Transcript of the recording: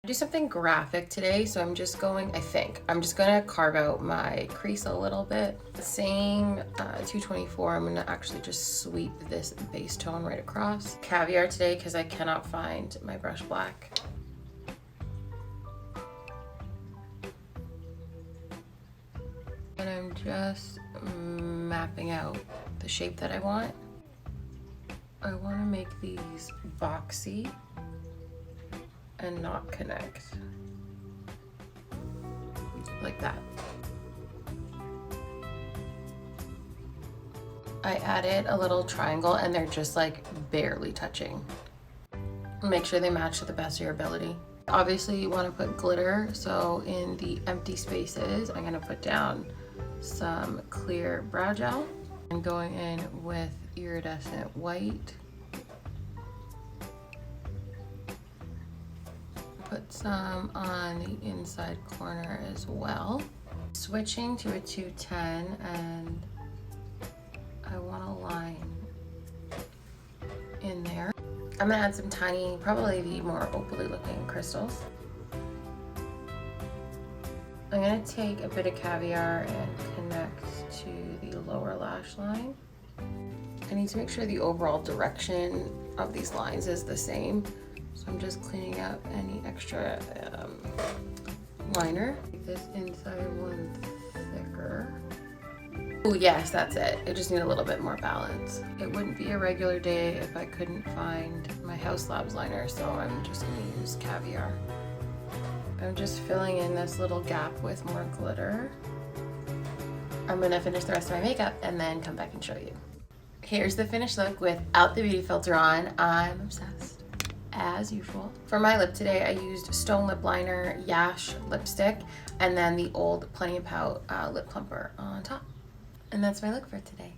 Do something graphic today, so I'm just going to carve out my crease a little bit. The same 224, I'm gonna actually just sweep this base tone right across. Caviar today because I cannot find my brush black. And I'm just mapping out the shape that I want. I want to make these boxy and not connect. Like that. I added a little triangle and they're just like barely touching. Make sure they match to the best of your ability. Obviously you want to put glitter, so in the empty spaces I'm going to put down some clear brow gel. I'm going in with iridescent white. Put some on the inside corner as well. Switching to a 210, and I want a line in there. I'm gonna add some tiny, probably the more opally looking crystals. I'm gonna take a bit of caviar and connect to the lower lash line. I need to make sure the overall direction of these lines is the same. So I'm just cleaning up any extra liner. Make this inside one thicker. Oh yes, that's it. I just need a little bit more balance. It wouldn't be a regular day if I couldn't find my House Labs liner, so I'm just gonna use caviar. I'm just filling in this little gap with more glitter. I'm gonna finish the rest of my makeup and then come back and show you. Here's the finished look without the beauty filter on. I'm obsessed, as usual. For my lip today, I used Stone Lip Liner Yash lipstick and then the old Plenty of Pout lip plumper on top. And that's my look for today.